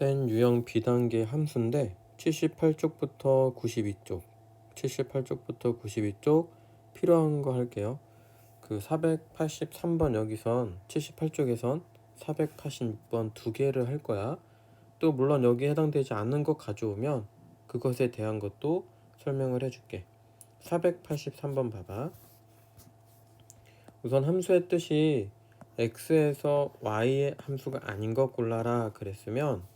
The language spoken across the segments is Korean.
센 유형 B단계 함수인데 78쪽부터 92쪽 78쪽부터 92쪽 필요한 거 할게요. 그 483번 여기선 78쪽에선 486번 두 개를 할 거야. 또 물론 여기에 해당되지 않는 것 가져오면 그것에 대한 것도 설명을 해줄게. 483번 봐봐. 우선 함수의 뜻이 x에서 y의 함수가 아닌 것 골라라 그랬으면,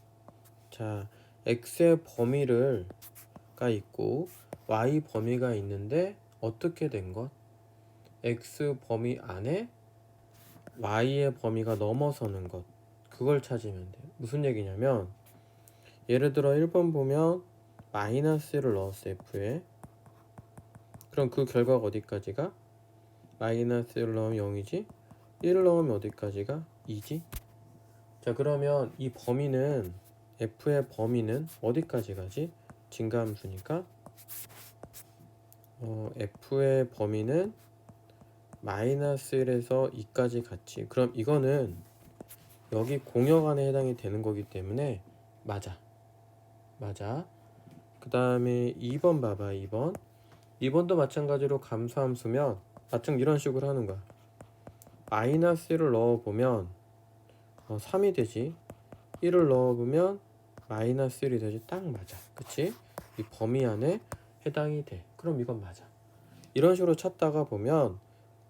자, x의 범위가 있고 y 범위가 있는데 어떻게 된 것? x 범위 안에 y의 범위가 넘어서는 것, 그걸 찾으면 돼. 무슨 얘기냐면, 예를 들어 1번 보면 마이너스를 넣었어, f에. 그럼 그 결과가 어디까지가? 마이너스를 넣으면 0이지, 1을 넣으면 어디까지가? 2지. 자, 그러면 이 범위는, f의 범위는 어디까지 가지? 증가함수니까 f의 범위는 마이너스 1에서 2까지 갔지. 그럼 이거는 여기 공역 안에 해당이 되는 거기 때문에 맞아. 그 다음에 2번 봐봐. 2번도 마찬가지로 감소함수면 마찬가지로 이런 식으로 하는 거야. 마이너스 1을 넣어보면 3이 되지, 1을 넣어보면 마이너스 1이 되지. 딱 맞아. 그치? 이 범위 안에 해당이 돼. 그럼 이건 맞아. 이런 식으로 찾다가 보면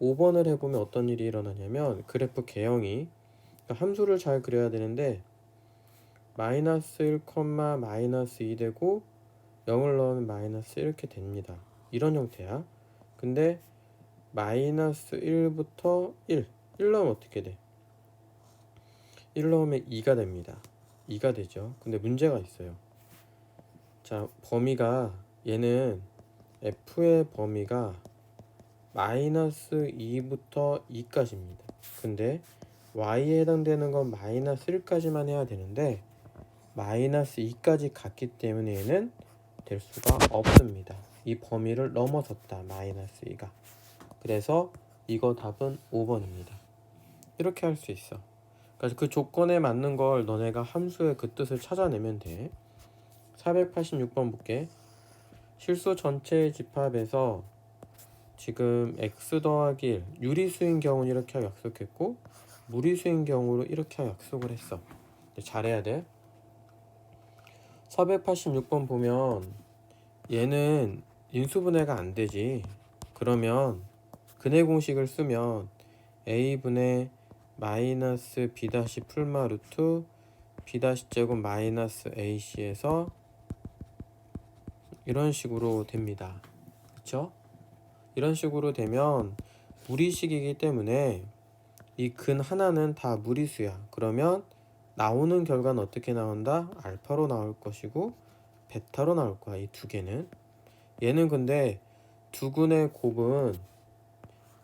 5번을 해보면 어떤 일이 일어나냐면, 그래프 개형이, 그러니까 함수를 잘 그려야 되는데 마이너스 1, 마이너스 2 되고 0을 넣으면 마이너스 이렇게 됩니다. 이런 형태야. 근데 마이너스 1부터 1 넣으면 어떻게 돼? 1 넣으면 2가 됩니다. 2가 되죠. 근데 문제가 있어요. 자, 범위가, 얘는 f의 범위가 마이너스 2부터 2까지입니다. 근데 y에 해당되는 건 마이너스 1까지만 해야 되는데 마이너스 2까지 갔기 때문에 얘는 될 수가 없습니다. 이 범위를 넘어섰다, 마이너스 2가. 그래서 이거 답은 5번입니다. 이렇게 할 수 있어. 그래서 그 조건에 맞는 걸 너네가 함수의 그 뜻을 찾아내면 돼. 486번 볼게. 실수 전체의 집합에서 지금 x 더하기 1, 유리수인 경우는 이렇게 하고 약속했고 무리수인 경우로 이렇게 하고 약속을 했어. 잘해야 돼. 486번 보면 얘는 인수분해가 안 되지. 그러면 근해 공식을 쓰면 a분의 마이너스 b 풀마 루트 b 제곱 마이너스 ac에서 이런 식으로 됩니다. 그쵸? 이런 식으로 되면 무리식이기 때문에 이 근 하나는 다 무리수야. 그러면 나오는 결과는 어떻게 나온다? 알파로 나올 것이고 베타로 나올 거야, 이 두 개는. 얘는 근데 두 근의 곱은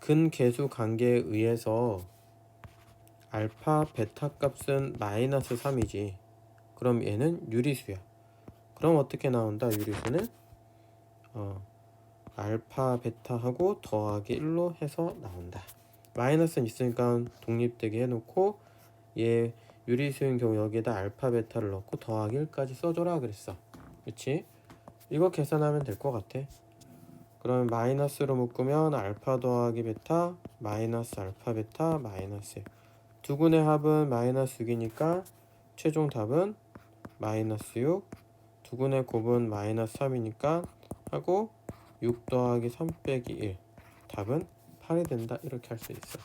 근계수 관계에 의해서 알파 베타 값은 마이너스 3이지. 그럼 얘는 유리수야. 그럼 어떻게 나온다? 유리수는 알파 베타하고 더하기 1로 해서 나온다. 마이너스는 있으니까 독립되게 해놓고 얘 유리수인 경우 여기에다 알파 베타를 넣고 더하기 1까지 써줘라 그랬어. 그치? 이거 계산하면 될 것 같아. 그러면 마이너스로 묶으면 알파 더하기 베타 마이너스 알파 베타 마이너스 1. 두 근의 합은 마이너스 6이니까 최종 답은 마이너스 6. 두 근의 곱은 마이너스 3이니까 하고 6 더하기 3 빼기 1. 답은 8이 된다. 이렇게 할 수 있어.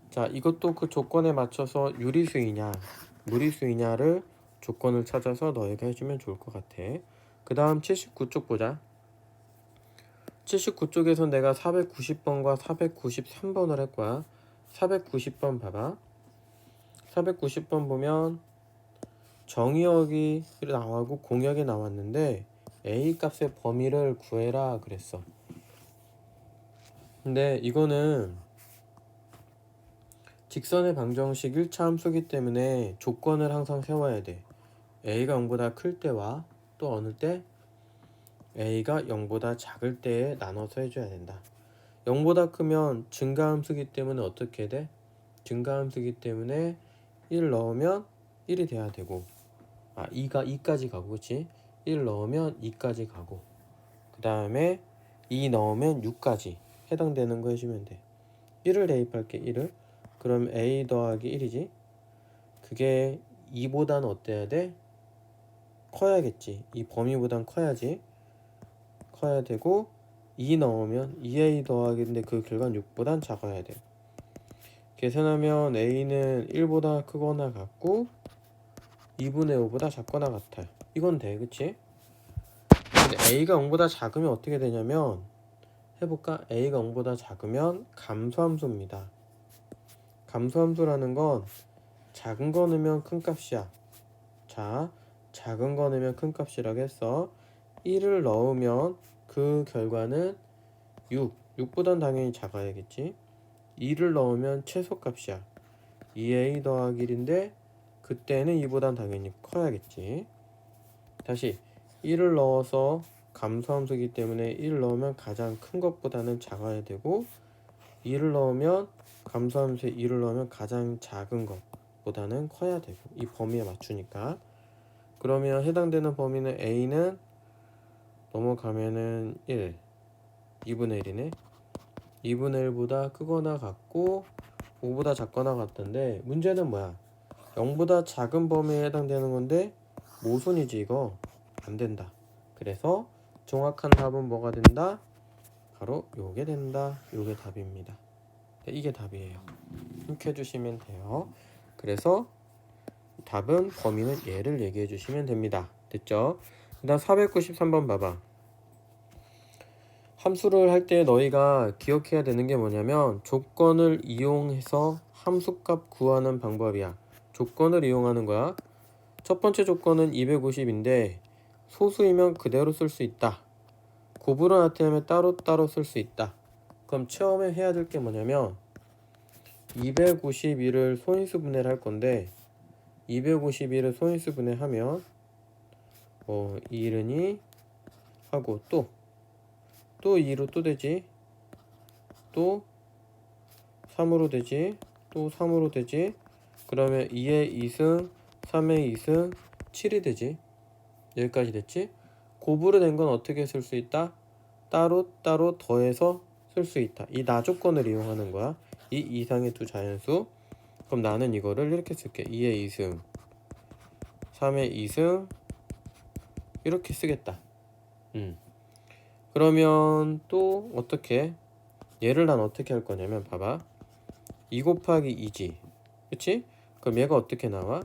자, 이것도 그 조건에 맞춰서 유리수이냐 무리수이냐를 조건을 찾아서 너희가 해주면 좋을 것 같아. 그 다음 79쪽 보자. 79쪽에서 내가 490번과 493번을 할 거야. 490번 봐봐. 490번 보면 정의역이 나오고 공역이 나왔는데 A 값의 범위를 구해라 그랬어. 근데 이거는 직선의 방정식 1차 함수기 때문에 조건을 항상 세워야 돼. A가 0보다 클 때와 또 어느 때? A가 0보다 작을 때에 나눠서 해줘야 된다. 0보다 크면 증가함수기 때문에 어떻게 돼? 증가함수기 때문에 1 넣으면 1이 돼야 되고, 2까지 가고, 그치? 1 넣으면 2까지 가고, 그 다음에 2 넣으면 6까지 해당되는 거 해주면 돼. 1을 대입할게. 1을. 그럼 a 더하기 1이지. 그게 2보다는 어때야 돼? 커야겠지. 이 범위보단 커야지. 커야 되고, 2 넣으면 2a 더하기인데 그 결과는 6보단 작아야 돼. 계산하면 a는 1보다 크거나 같고 2분의 5보다 작거나 같아요. 이건 돼, 그치? 근데 a가 0보다 작으면 어떻게 되냐면, 해볼까? a가 0보다 작으면 감소함수입니다. 감소함수라는 건 작은 거 넣으면 큰 값이야. 자, 작은 거 넣으면 큰 값이라고 했어. 1을 넣으면 그 결과는 6보단 당연히 작아야겠지. 2를 넣으면 최소값이야. 2a 더하기 1인데 그때는 2보단 당연히 커야겠지. 다시 1을 넣어서 감소함수이기 때문에 1을 넣으면 가장 큰 것보다는 작아야 되고, 2를 넣으면 감소함수에 2를 넣으면 가장 작은 것보다는 커야 되고, 이 범위에 맞추니까. 그러면 해당되는 범위는 a는 넘어가면은 1, 2분의 1이네. 2분의 1보다 크거나 같고 5보다 작거나 같던데, 문제는 뭐야? 0보다 작은 범위에 해당되는 건데 모순이지. 이거 안 된다. 그래서 정확한 답은 뭐가 된다? 바로 요게 된다. 요게 답입니다. 네, 이게 답이에요. 이렇게 해주시면 돼요. 그래서 답은 범위는 얘를 얘기해 주시면 됩니다. 됐죠? 그 다음 493번 봐봐. 함수를 할 때 너희가 기억해야 되는 게 뭐냐면, 조건을 이용해서 함수값 구하는 방법이야. 조건을 이용하는 거야. 첫 번째 조건은 250인데 소수이면 그대로 쓸 수 있다. 곱으로 나타내면 따로따로 쓸 수 있다. 그럼 처음에 해야 될 게 뭐냐면, 251을 소인수 분해를 할 건데, 251을 소인수 분해하면 2는 2 하고 또 2로 또 되지, 또 3으로 되지, 또 3으로 되지. 그러면 2의 2승, 3의 2승, 7이 되지. 여기까지 됐지? 곱으로 된 건 어떻게 쓸 수 있다? 따로 더해서 쓸 수 있다. 이 나 조건을 이용하는 거야. 이 이상의 두 자연수. 그럼 나는 이거를 이렇게 쓸게. 2의 2승, 3의 2승 이렇게 쓰겠다. 그러면 또 어떻게, 얘를 난 어떻게 할 거냐면, 봐봐. 2 곱하기 2지. 그치? 그럼 얘가 어떻게 나와?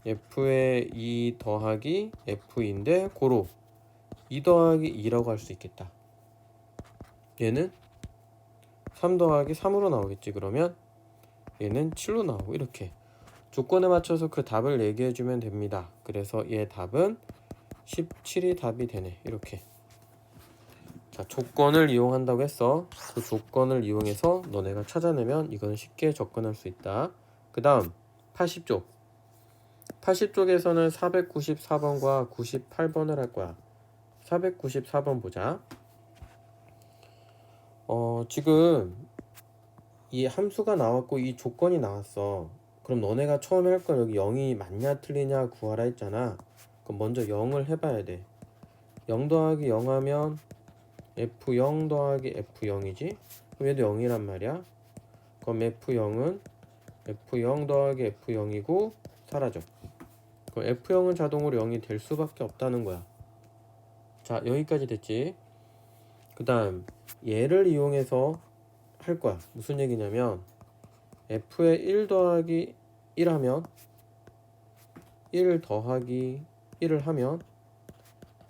f의 2 더하기 f인데 고로 2 더하기 2라고 할 수 있겠다. 얘는 3 더하기 3으로 나오겠지. 그러면 얘는 7로 나오고, 이렇게 조건에 맞춰서 그 답을 얘기해 주면 됩니다. 그래서 얘 답은 17이 답이 되네. 이렇게. 자, 조건을 이용한다고 했어. 그 조건을 이용해서 너네가 찾아내면 이건 쉽게 접근할 수 있다. 그 다음 80쪽. 80쪽에서는 494번과 98번을 할 거야. 494번 보자. 지금 이 함수가 나왔고 이 조건이 나왔어. 그럼 너네가 처음에 할 건 여기 0이 맞냐 틀리냐 구하라 했잖아. 그럼 먼저 0을 해봐야 돼. 0 더하기 0 하면 F0 더하기 F0이지? 그럼 얘도 0이란 말이야. 그럼 F0은 F0 더하기 F0이고 사라져. 그럼 F0은 자동으로 0이 될 수밖에 없다는 거야. 자, 여기까지 됐지? 그 다음 얘를 이용해서 할 거야. 무슨 얘기냐면, F에 1 더하기 1 하면 1 더하기 1을 하면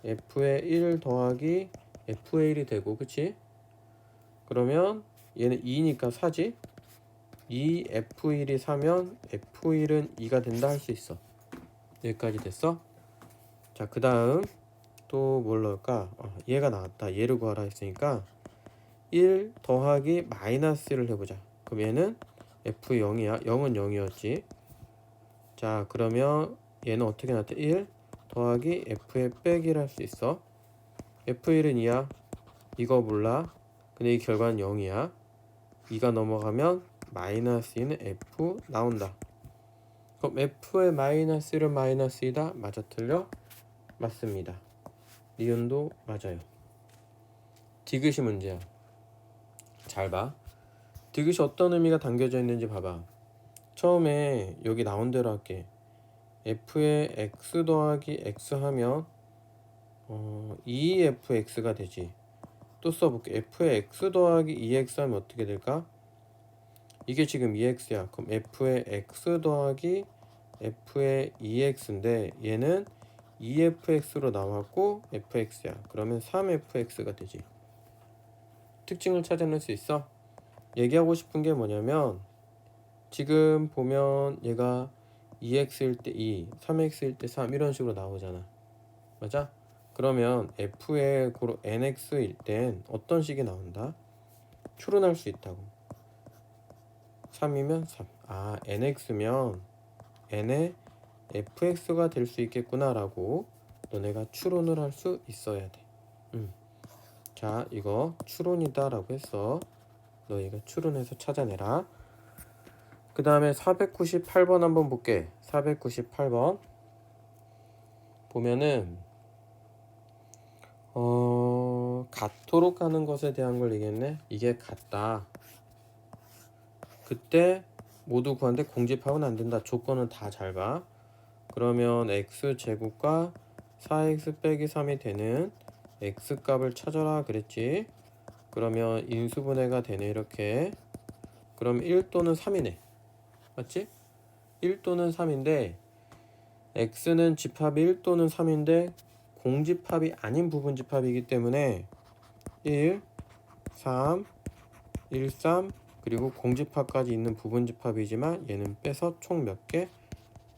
F에 1 더하기 F의 1이 되고, 그치? 그러면 얘는 2니까 4지? 2F1이 4면 F1은 2가 된다 할 수 있어. 여기까지 됐어? 자, 그 다음 또 뭘 넣을까? 얘가 나왔다. 얘를 구하라 했으니까 1 더하기 마이너스 1을 해보자. 그럼 얘는 F0이야. 0은 0이었지. 자, 그러면 얘는 어떻게 나왔대? 1 더하기 F의 빼기를 할 수 있어. F1은 2야. 이거 몰라. 근데 이 결과는 0이야. 2가 넘어가면 마이너스 2는 F 나온다. 그럼 f의 마이너스 1은 마이너스 2다. 맞아 틀려? 맞습니다. 니은도 맞아요. 디귿이 문제야. 잘 봐. 디귿이 어떤 의미가 담겨져 있는지 봐봐. 처음에 여기 나온 대로 할게. f의 x 더하기 x 하면 2fx가 되지. 또 써볼게. f의 x 더하기 2x 하면 어떻게 될까? 이게 지금 2x야. 그럼 f의 x 더하기 f의 2x인데 얘는 2fx로 나왔고 fx야. 그러면 3fx가 되지. 특징을 찾아낼 수 있어? 얘기하고 싶은 게 뭐냐면 지금 보면 얘가 2x일 때 2, 3x일 때 3 이런 식으로 나오잖아. 맞아? 그러면 f의 고로 nx일 땐 어떤 식이 나온다? 추론할 수 있다고. 3이면 3. 아, nx면 n의 fx가 될 수 있겠구나 라고 너네가 추론을 할 수 있어야 돼. 자, 이거 추론이다 라고 했어. 너희가 추론해서 찾아내라. 그 다음에 498번 한번 볼게. 498번 보면은 같도록 하는 것에 대한 걸 얘기했네. 이게 같다. 그때 모두 구하는데 공집하면 안 된다. 조건은 다 잘 봐. 그러면 x제곱과 4x 빼기 3이 되는 x값을 찾아라 그랬지. 그러면 인수분해가 되네 이렇게. 그럼 1 또는 3이네. 맞지? 1 또는 3인데 x는 집합이 1 또는 3인데 공집합이 아닌 부분집합이기 때문에 1, 3, 1, 3 그리고 공집합까지 있는 부분집합이지만 얘는 빼서 총 몇 개?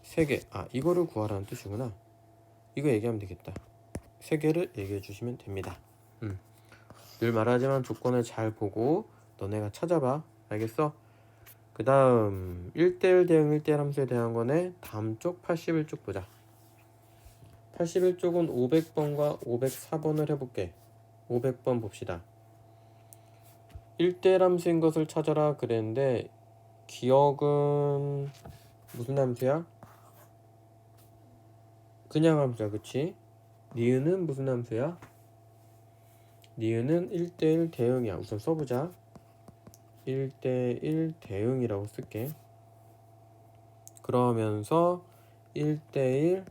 3개. 아, 이거를 구하라는 뜻이구나. 이거 얘기하면 되겠다. 3개를 얘기해 주시면 됩니다. 늘 말하지만 조건을 잘 보고 너네가 찾아봐. 알겠어? 그 다음 1대1 대응 1대1 함수에 대한 거네. 다음 쪽 81쪽 보자. 81쪽은 500번과 504번을 해볼게. 500번 봅시다. 1대1 함수인 것을 찾아라 그랬는데 기억은 무슨 함수야? 그냥 함수야. 그치? 니은은 무슨 함수야? 니은은 1대1 대응이야. 우선 써보자. 1대1 대응이라고 쓸게. 그러면서 1대1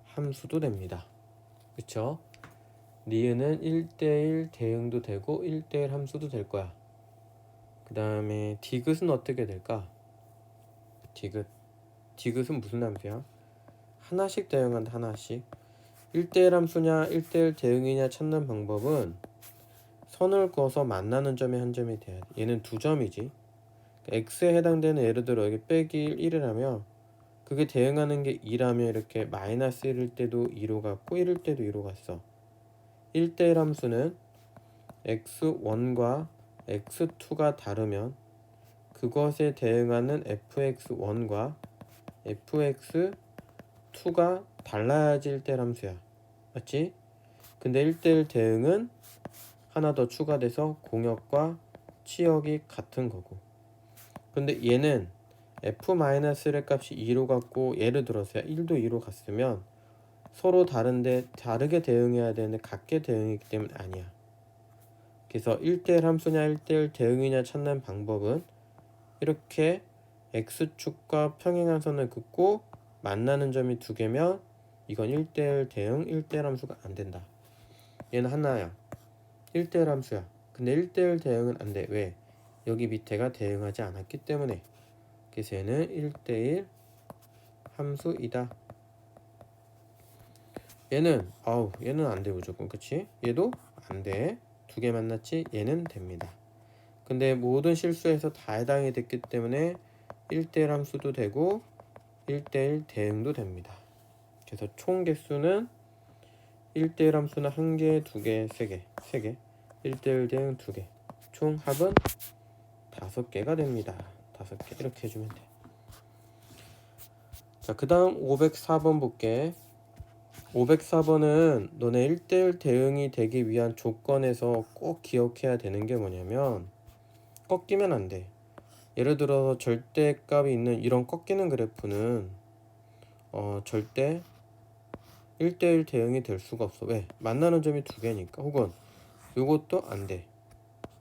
함수도 됩니다. 그쵸? 니은은 1대1 대응도 되고 1대1 함수도 될 거야. 그 다음에 디귿은 어떻게 될까? 디귿은 무슨 함수야? 하나씩 대응한다. 하나씩. 1대1 함수냐 1대1 대응이냐 찾는 방법은 선을 그어서 만나는 점이 한 점이 돼야 돼. 얘는 두 점이지. x에 해당되는 예를 들어 여기 빼기 1이라면 그게 대응하는 게 2라면 이렇게 마이너스 1일 때도 2로 갔고 1일 때도 2로 갔어. 1대1 함수는 x1과 x2가 다르면 그것에 대응하는 fx1과 fx2가 달라야지 1대1 함수야. 맞지? 근데 1대1 대응은 하나 더 추가돼서 공역과 치역이 같은 거고. 근데 얘는 f-의 값이 2로 갔고 예를 들어서 1도 2로 갔으면 서로 다른데 다르게 대응해야 되는데 같게 대응이기 때문에 아니야. 그래서 1대1 함수냐 1대1 대응이냐 찾는 방법은 이렇게 x축과 평행한 선을 긋고 만나는 점이 두 개면 이건 1대1 대응 1대1 함수가 안 된다. 얘는 하나야. 1대1 함수야. 근데 1대1 대응은 안 돼. 왜? 여기 밑에가 대응하지 않았기 때문에. 그래서 얘는 1대1 함수이다. 얘는 안 돼 무조건. 그치? 얘도 안 돼. 두 개 만났지? 얘는 됩니다. 근데 모든 실수에서 다 해당이 됐기 때문에 1대1 함수도 되고 1대1 대응도 됩니다. 그래서 총 개수는 1대1 함수는 1개, 2개, 3개 1대1 대응 2개 총 합은 5개가 됩니다. 5개 이렇게 해주면 돼. 자, 그 다음 504번 볼게. 504번은 너네 1대1 대응이 되기 위한 조건에서 꼭 기억해야 되는 게 뭐냐면 꺾이면 안 돼. 예를 들어서 절대값이 있는 이런 꺾이는 그래프는 절대 1대1 대응이 될 수가 없어. 왜? 만나는 점이 두 개니까. 혹은 요것도 안 돼.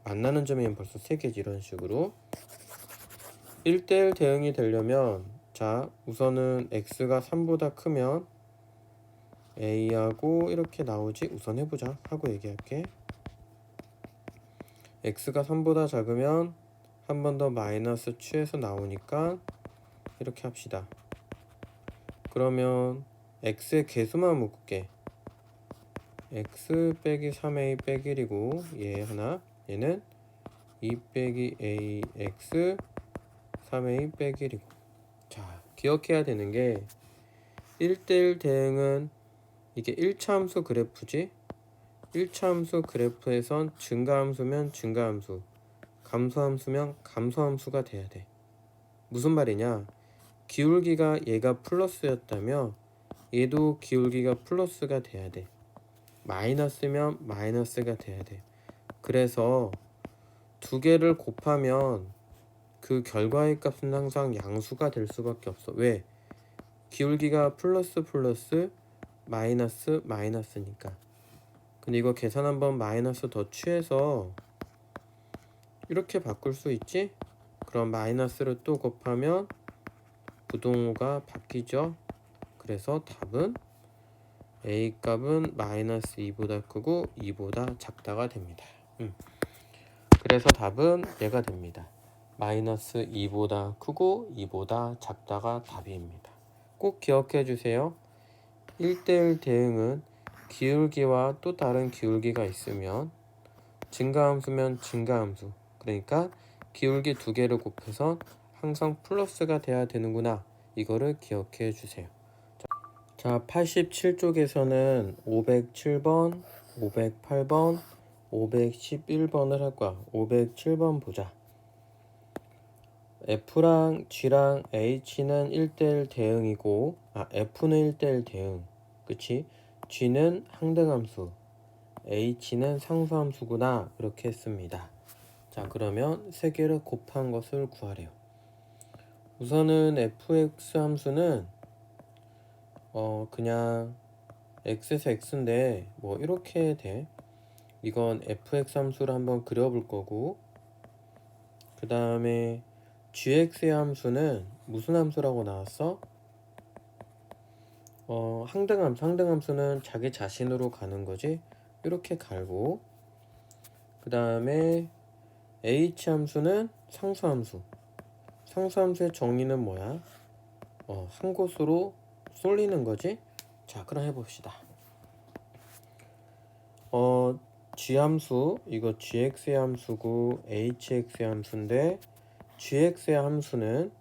만나는 점이 벌써 세 개지. 이런 식으로 1대1 대응이 되려면, 자, 우선은 x가 3보다 크면 a하고 이렇게 나오지. 우선 해보자 하고 얘기할게. x가 3보다 작으면 한 번 더 마이너스 취해서 나오니까 이렇게 합시다. 그러면 x의 개수만 묶을게. x 빼기 3a 빼기 1이고 얘 하나, 얘는 2 빼기 ax 3a 빼기 1이고. 자, 기억해야 되는 게 1대1 대응은 이게 1차 함수 그래프지. 1차 함수 그래프에선 증가함수면 증가함수, 감소함수면 감소함수가 돼야 돼. 무슨 말이냐? 기울기가 얘가 플러스였다면 얘도 기울기가 플러스가 돼야 돼. 마이너스면 마이너스가 돼야 돼. 그래서 두 개를 곱하면 그 결과의 값은 항상 양수가 될 수밖에 없어. 왜? 기울기가 플러스 플러스 마이너스 마이너스니까. 근데 이거 계산 한번 마이너스 더 취해서 이렇게 바꿀 수 있지? 그럼 마이너스를 또 곱하면 부동호가 바뀌죠. 그래서 답은 a 값은 마이너스 2보다 크고 2보다 작다가 됩니다. 그래서 답은 얘가 됩니다. 마이너스 2보다 크고 2보다 작다가 답입니다. 꼭 기억해 주세요. 1대1 대응은 기울기와 또 다른 기울기가 있으면 증가함수면 증가함수, 그러니까 기울기 두 개를 곱해서 항상 플러스가 돼야 되는구나. 이거를 기억해 주세요. 자, 87쪽에서는 507번, 508번, 511번을 할 거야. 507번 보자. F랑 G랑 H는 1대1 대응이고, F는 1대1 대응, 그치? G는 항등함수, H는 상수함수구나. 이렇게 했습니다. 자, 그러면 세 개를 곱한 것을 구하래요. 우선은 fx 함수는 그냥 x에서 x인데 뭐 이렇게 돼. 이건 fx 함수를 한번 그려볼 거고, 그 다음에 gx의 함수는 무슨 함수라고 나왔어? 항등함수. 항등함수는 자기 자신으로 가는 거지. 이렇게 갈고, 그 다음에 h 함수는 상수함수. 상수함수의 정의는 뭐야? 한 곳으로 쏠리는 거지. 자, 그럼 해봅시다. g함수, 이거 gx의 함수고 hx의 함수인데, gx의 함수는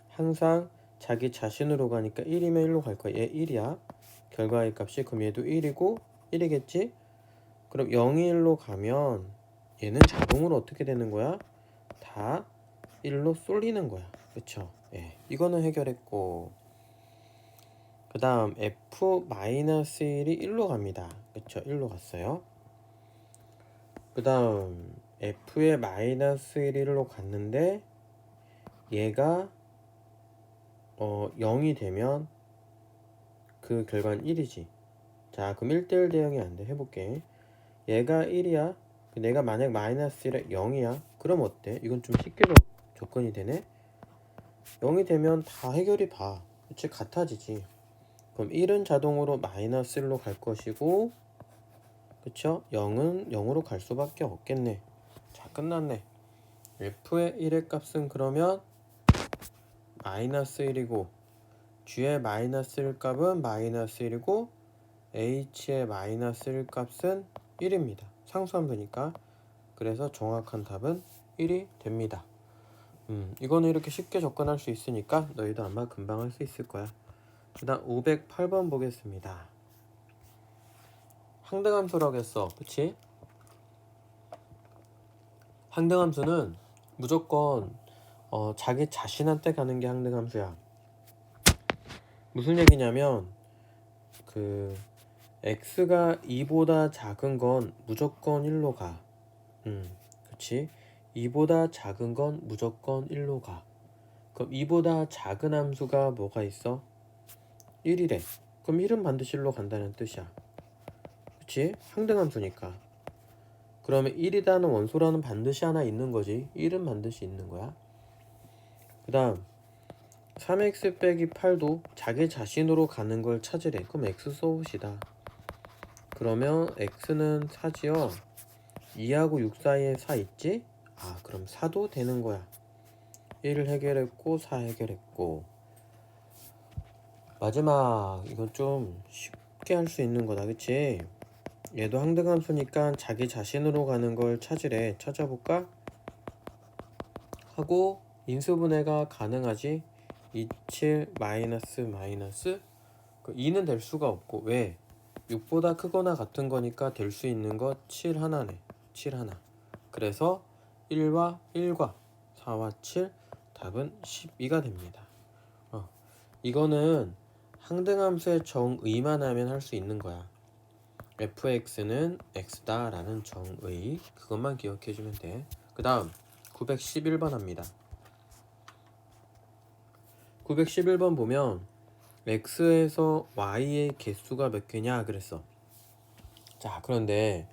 항상 자기 자신으로 가니까 1이면 1로 갈 거야. 얘 1이야. 결과의 값이. 그럼 얘도 1이고 1이겠지? 그럼 0이 1로 가면 얘는 자동으로 어떻게 되는 거야? 다 1로 쏠리는 거야. 그쵸? 예, 이거는 해결했고, 그 다음 f-1이 1로 갑니다. 그쵸? 1로 갔어요. 그 다음 f의 마이너스 1이 1로 갔는데 얘가 0이 되면 그 결과는 1이지. 자, 그럼 1대1 대응이 안 돼. 해볼게. 얘가 1이야. 내가 만약 마이너스 1에 0이야. 그럼 어때? 이건 좀 쉽게 접근이 되네. 0이 되면 다 해결이 봐. 그치? 같아지지. 그럼 1은 자동으로 마이너스 1로 갈 것이고, 그쵸? 0은 0으로 갈 수밖에 없겠네. 자, 끝났네. f의 1의 값은 그러면 마이너스 1이고, g의 마이너스 1 값은 마이너스 1이고, h의 마이너스 1 값은 1입니다. 상수함수니까. 그래서 정확한 답은 1이 됩니다. 이거는 이렇게 쉽게 접근할 수 있으니까 너희도 아마 금방 할 수 있을 거야. 그 다음 508번 보겠습니다. 항등함수라고 했어. 그치? 항등함수는 무조건 자기 자신한테 가는 게 항등함수야. 무슨 얘기냐면 x가 2보다 작은 건 무조건 1로 가. 그치? 2보다 작은 건 무조건 1로 가. 그럼 2보다 작은 함수가 뭐가 있어? 1이래. 그럼 1은 반드시 1로 간다는 뜻이야. 그치? 상등함수니까. 그러면 1이라는 원소라는 반드시 하나 있는 거지. 1은 반드시 있는 거야. 그 다음 3x 빼기 8도 자기 자신으로 가는 걸 찾으래. 그럼 x 써봅시다. 그러면 x는 4지요. 2하고 6 사이에 4 있지? 아, 그럼 4도 되는 거야. 1을 해결했고 4 해결했고. 마지막 이건 좀 쉽게 할 수 있는 거다. 그치? 얘도 항등함수니까 자기 자신으로 가는 걸 찾으래. 찾아볼까? 하고 인수분해가 가능하지? 27 마이너스 그 2는 될 수가 없고. 왜? 6보다 크거나 같은 거니까 될 수 있는 거 7 하나네. 7 하나. 그래서 1과 4와 7 답은 12가 됩니다. 이거는 항등함수의 정의만 하면 할 수 있는 거야. fx는 x다 라는 정의, 그것만 기억해주면 돼. 그 다음 911번 합니다. 911번 보면 x에서 y의 개수가 몇 개냐 그랬어. 자, 그런데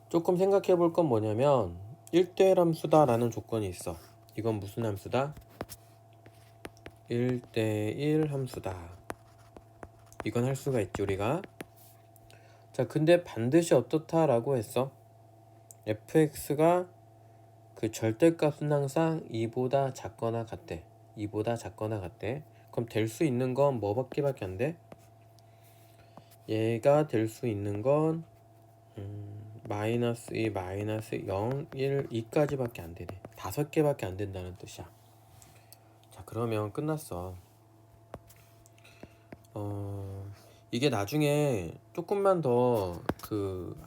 조금 생각해 볼 건 뭐냐면 1대1 함수다 라는 조건이 있어. 이건 무슨 함수다? 1대1 함수다. 이건 할 수가 있지 우리가. 자, 근데 반드시 어떻다 라고 했어? fx가 그 절대값은 항상 2보다 작거나 같대. 2보다 작거나 같대. 그럼 될 수 있는 건 뭐밖에 안 돼? 얘가 될 수 있는 건 마이너스 2, 마이너스 0, 1, 2까지밖에 안 되네. 5개밖에 안 된다는 뜻이야. 자, 그러면 끝났어. 이게 나중에 조금만 더 그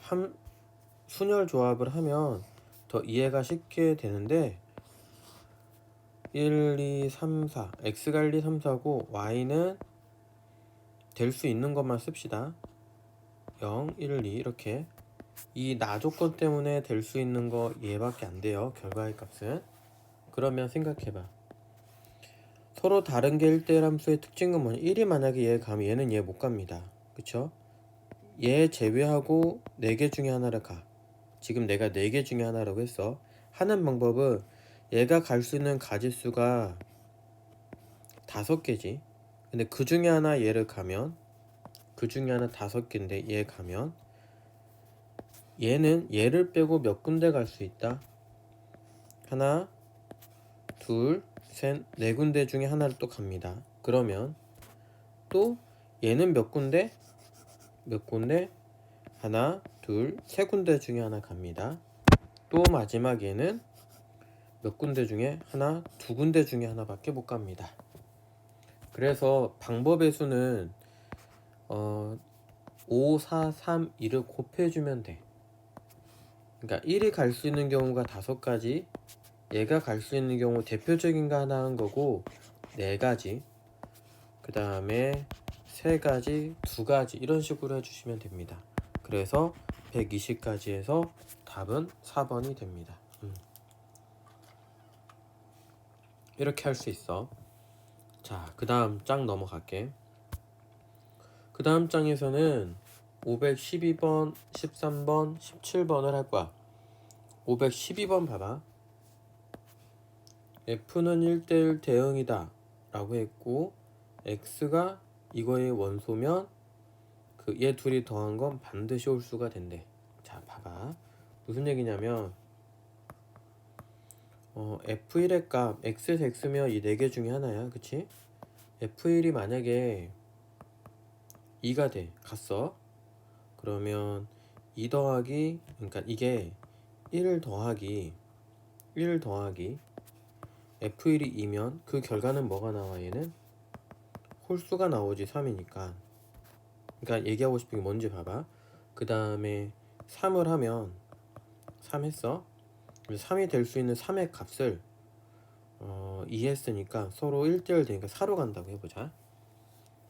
순열 조합을 하면 더 이해가 쉽게 되는데 1, 2, 3, 4 x가 1, 2, 3, 4고 y는 될 수 있는 것만 씁시다. 0, 1, 2 이렇게. 이 나 조건 때문에 될 수 있는 거 얘밖에 안 돼요. 결과의 값은. 그러면 생각해봐. 서로 다른 게 1대1 함수의 특징은 뭐냐? 1이 만약에 얘 가면 얘는 얘 못 갑니다. 그쵸? 얘 제외하고 4개 중에 하나를 가. 지금 내가 4개 중에 하나라고 했어. 하는 방법은 얘가 갈 수 있는 가지수가 5개지. 근데 그 중에 하나 얘를 가면, 그 중에 하나 5개인데 얘 가면 얘는 얘를 빼고 몇 군데 갈 수 있다? 하나, 둘, 셋, 4군데 중에 하나를 또 갑니다. 그러면 또 얘는 몇 군데? 몇 군데? 하나, 둘, 3군데 중에 하나 갑니다. 또 마지막 얘는 몇 군데 중에 하나, 2군데 중에 하나밖에 못 갑니다. 그래서 방법의 수는 5, 4, 3, 2를 곱해주면 돼. 그러니까 1이 갈 수 있는 경우가 5가지, 얘가 갈 수 있는 경우 대표적인 거 하나 한 거고 4가지, 그 다음에 3가지, 2가지 이런 식으로 해주시면 됩니다. 그래서 120까지에서 답은 4번이 됩니다. 이렇게 할 수 있어. 자, 그 다음 장 넘어갈게. 그 다음 장에서는 512번, 13번, 17번을 할 거야. 512번 봐봐. F는 1대1 대응이다 라고 했고 X가 이거의 원소면 그 얘 둘이 더한 건 반드시 홀수가 된대. 자, 봐봐. 무슨 얘기냐면 F1의 값 X에서 X면 이 4개 중에 하나야. 그치? F1이 만약에 2가 돼. 갔어. 그러면 2 더하기, 그러니까 이게 1 더하기 F1이 2면 그 결과는 뭐가 나와? 얘는 홀수가 나오지. 3이니까. 그러니까 얘기하고 싶은 게 뭔지 봐봐. 그 다음에 3을 하면 3 했어. 3이 될 수 있는 3의 값을 2 했으니까 서로 1대1 되니까 4로 간다고 해보자.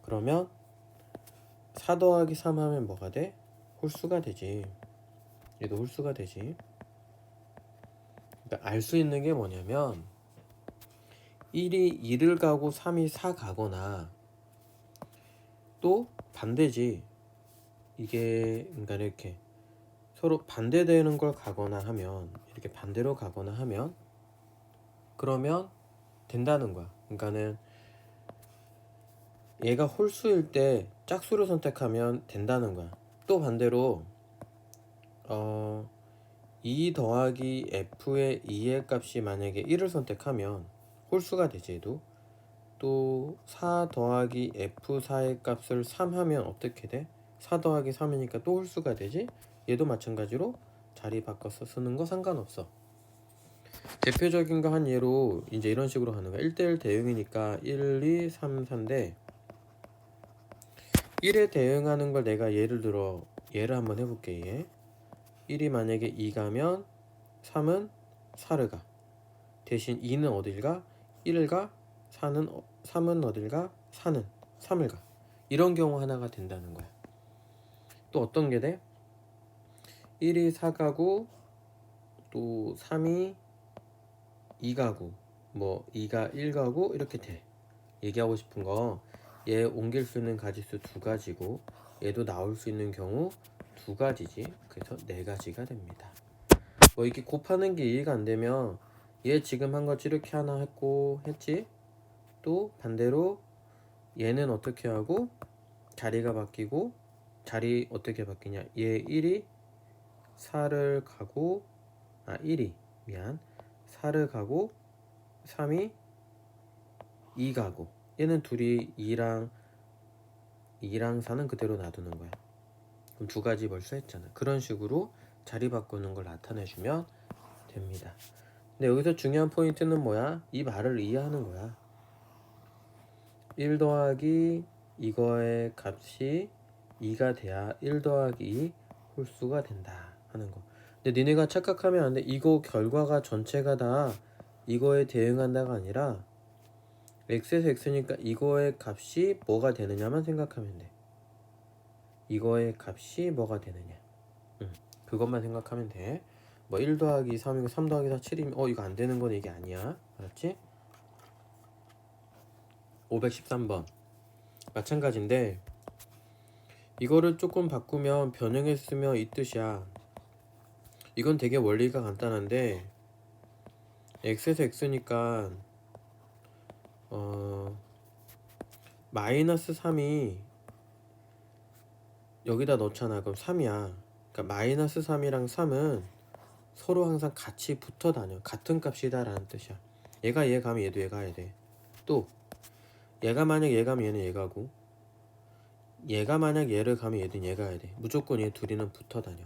그러면 4 더하기 3 하면 뭐가 돼? 홀수가 되지. 얘도 홀수가 되지. 그러니까 알 수 있는 게 뭐냐면 1이 2를 가고 3이 4 가거나 또 반대지. 이게 그러니까 이렇게 서로 반대되는 걸 가거나 하면, 이렇게 반대로 가거나 하면 그러면 된다는 거야. 그러니까는 얘가 홀수일 때 짝수를 선택하면 된다는 거야. 또 반대로 2 더하기 f의 2의 값이 만약에 1을 선택하면 홀수가 되지. 얘도 또 4 더하기 f4의 값을 3 하면 어떻게 돼? 4 더하기 3이니까 또 홀수가 되지. 얘도 마찬가지로 자리 바꿔서 쓰는 거 상관없어. 대표적인 거 한 예로 이제 이런 식으로 하는 거야. 1대1 대응이니까 1, 2, 3, 4인데 1에 대응하는 걸 내가 예를 들어 얘를 한번 해볼게. 얘 1이 만약에 2가면 3은 4를 가. 대신 2는 어딜 가? 1을 가. 3은 어딜 가? 4는 3을 가. 이런 경우 하나가 된다는 거야. 또 어떤 게 돼? 1이 4가고 또 3이 2가고 뭐 2가 1가고 이렇게 돼. 얘기하고 싶은 거, 얘 옮길 수 있는 가지수 2가지고 얘도 나올 수 있는 경우 2가지지. 그래서 4가지가 됩니다. 뭐 이렇게 곱하는 게 이해가 안 되면 얘 지금 한 거 이렇게 하나 했고 했지. 또 반대로 얘는 어떻게 하고 자리가 바뀌고, 자리 어떻게 바뀌냐, 얘 1이 4를 가고 1이 4를 가고 3이 2 가고, 얘는 둘이 2랑 4는 그대로 놔두는 거야. 그럼 2가지 벌써 했잖아. 그런 식으로 자리 바꾸는 걸 나타내주면 됩니다. 근데 여기서 중요한 포인트는 뭐야? 이 말을 이해하는 거야. 1 더하기 이거의 값이 2가 돼야 1 더하기 2 홀수가 된다 하는 거. 근데 니네가 착각하면 안 돼. 이거 결과가 전체가 다 이거에 대응한다가 아니라 x에서 x니까 이거의 값이 뭐가 되느냐만 생각하면 돼. 이거의 값이 뭐가 되느냐, 그것만 생각하면 돼. 뭐 1 더하기 3이고 3 더하기 4 7이면 이거 안 되는 건 이게 아니야. 알았지? 513번 마찬가지인데 이거를 조금 바꾸면 변형했으면 이 뜻이야. 이건 되게 원리가 간단한데 x에서 x니까 마이너스 3이 여기다 넣잖아. 그럼 3이야. 그러니까 마이너스 3이랑 3은 서로 항상 같이 붙어 다녀. 같은 값이다 라는 뜻이야. 얘가 얘 가면 얘도 얘 가야 돼. 또 얘가 만약 얘 가면 얘는 얘 가고, 얘가 만약 얘를 가면 얘도 얘 가야 돼. 무조건 얘 둘이는 붙어 다녀.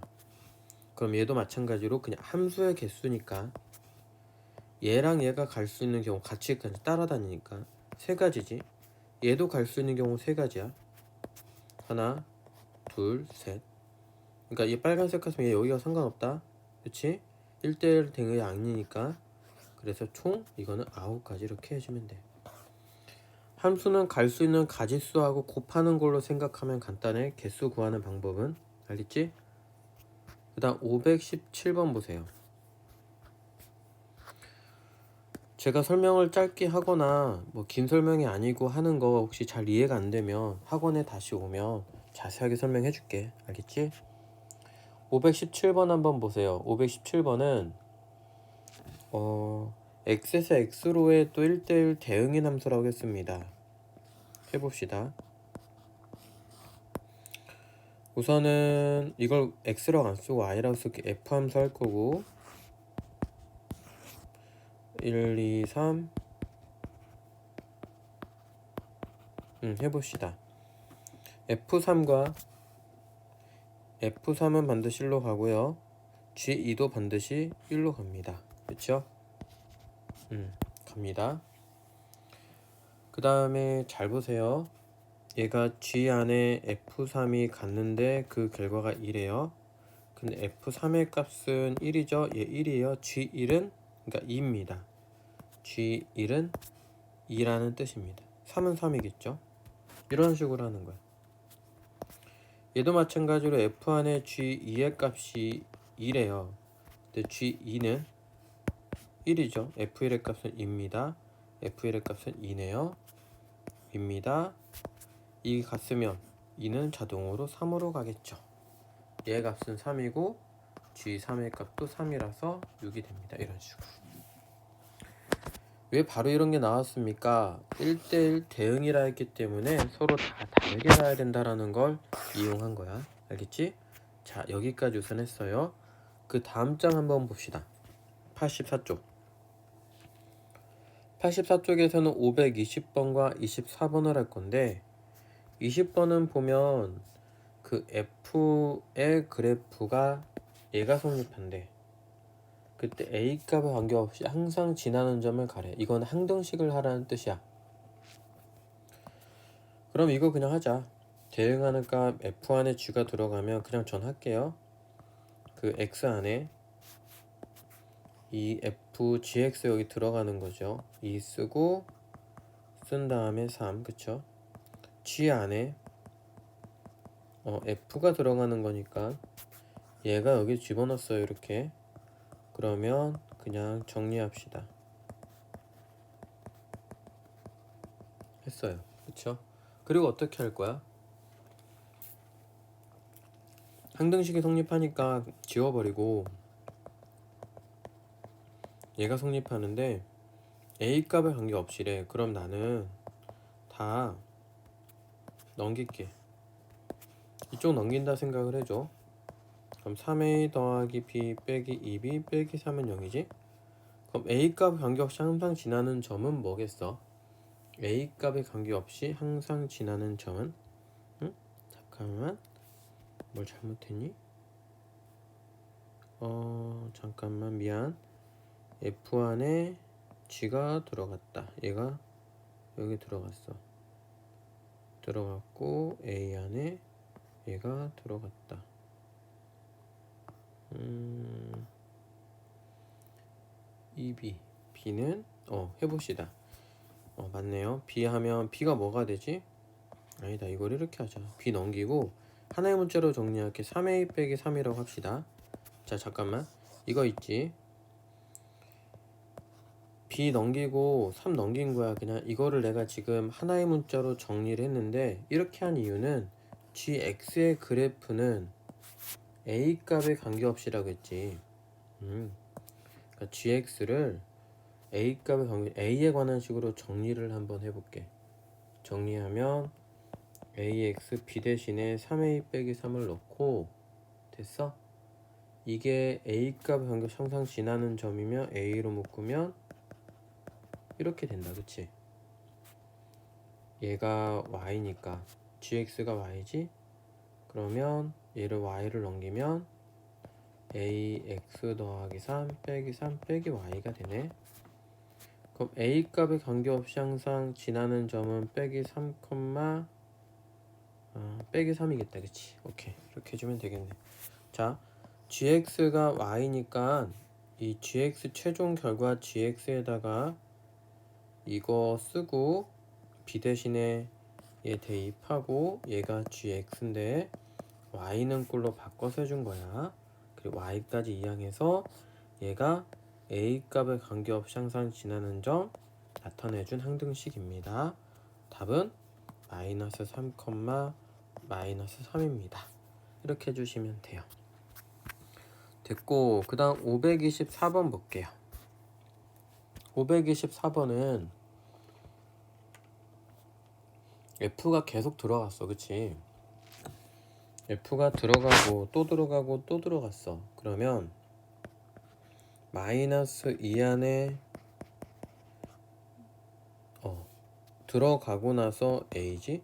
그럼 얘도 마찬가지로 그냥 함수의 개수니까 얘랑 얘가 갈 수 있는 경우 같이 따라다니니까 3가지지. 얘도 갈 수 있는 경우 3가지야. 하나, 둘, 셋. 그러니까 얘 빨간색 같으면 얘 여기가 상관없다. 그치? 1대1 대응이 아니니까. 그래서 총 이거는 9가지 이렇게 해주면 돼. 함수는 갈 수 있는 가지수하고 곱하는 걸로 생각하면 간단해. 개수 구하는 방법은. 알겠지? 그 다음 517번 보세요. 제가 설명을 짧게 하거나 뭐 긴 설명이 아니고 하는 거 혹시 잘 이해가 안 되면 학원에 다시 오면 자세하게 설명해 줄게. 알겠지? 517번 한번 보세요. 517번은 x에서 x로의 또 1대1 대응인 함수라고 했습니다. 해봅시다. 우선은 이걸 x라고 안 쓰고 y라고 쓸게. f 함수 할 거고 1, 2, 3 해봅시다. F3과 F3은 반드시 1로 가고요. G2도 반드시 1로 갑니다. 그쵸? 갑니다. 그 다음에 잘 보세요. 얘가 G 안에 F3이 갔는데 그 결과가 1이에요. 근데 F3의 값은 1이죠. 얘 1이에요. G1은 그러니까 2입니다. G1은 2라는 뜻입니다. 3은 3이겠죠. 이런 식으로 하는 거야. 얘도 마찬가지로 F 안에 G2의 값이 2래요. 근데 G2는 1이죠. F1의 값은 2입니다. F1의 값은 2네요. 입니다. 이 같으면 이는 자동으로 3으로 가겠죠. 얘 값은 3이고 G3의 값도 3이라서 6이 됩니다. 이런 식으로. 왜 바로 이런 게 나왔습니까? 1대1 대응이라 했기 때문에 서로 다 다르게 나야 된다라는 걸 이용한 거야. 알겠지? 자, 여기까지 우선 했어요. 그 다음 장 한번 봅시다. 84쪽. 84쪽에서는 520번과 24번을 할 건데 20번은 보면 그 F의 그래프가 얘가 성립한대. 그때 A 값에 관계없이 항상 지나는 점을 가래. 이건 항등식을 하라는 뜻이야. 그럼 이거 그냥 하자. 대응하는 값 F 안에 G가 들어가면 그냥 전 할게요. 그 X 안에 이 F, GX 여기 들어가는 거죠. 2 쓰고 쓴 다음에 3, 그쵸? G 안에 F가 들어가는 거니까 얘가 여기 집어넣었어요. 이렇게. 그러면 그냥 정리합시다. 했어요. 그쵸? 그리고 어떻게 할 거야? 항등식이 성립하니까 지워버리고 얘가 성립하는데 A 값에 관계없이래. 그럼 나는 다 넘길게. 이쪽 넘긴다 생각을 해줘. 그럼 3A 더하기 B 빼기 2B 빼기 3은 0이지? 그럼 A 값에 관계없이 항상 지나는 점은 뭐겠어? A 값에 관계없이 항상 지나는 점은? 응? 잠깐만. 뭘 잘못했니? 잠깐만 미안. F 안에 G가 들어갔다. 얘가 여기 들어갔어. 들어갔고 A 안에 얘가 들어갔다. EB B는 해봅시다. 맞네요. B 하면 B가 뭐가 되지? 아니다, 이걸 이렇게 하자. B 넘기고 하나의 문자로 정리할게. 3A 빼기 3이라고 합시다. 자, 잠깐만. 이거 있지? B 넘기고 3 넘긴 거야. 그냥 이거를 내가 지금 하나의 문자로 정리를 했는데 이렇게 한 이유는 GX의 그래프는 A 값에 관계없이라고 했지. 그러니까 GX를 A 값에 A에 관한 식으로 정리를 한번 해볼게. 정리하면 AX B 대신에 3A 빼기 3을 넣고 됐어? 이게 A 값에 관계없이 항상 지나는 점이면 A로 묶으면 이렇게 된다. 그치? 얘가 Y니까 GX가 Y지? 그러면 얘를 Y를 넘기면 AX 더하기 3 빼기 3 빼기 Y가 되네. 그럼 A 값에 관계없이 항상 지나는 점은 빼기 3, 빼기 3이겠다. 그치? 오케이. 이렇게 해주면 되겠네. 자, GX가 Y니까 이 GX 최종 결과 GX에다가 이거 쓰고 B 대신에 얘 대입하고 얘가 GX인데 Y는 꼴로 바꿔서 해준 거야. 그리고 Y까지 이항해서 얘가 A 값에 관계없이 항상 지나는 점 나타내준 항등식입니다. 답은 마이너스 3, 마이너스 3입니다. 이렇게 해주시면 돼요. 됐고, 그 다음 524번 볼게요. 524번은 F가 계속 들어갔어. 그치? F가 들어가고 또 들어가고 또 들어갔어. 그러면 마이너스 2 안에 들어가고 나서 A지?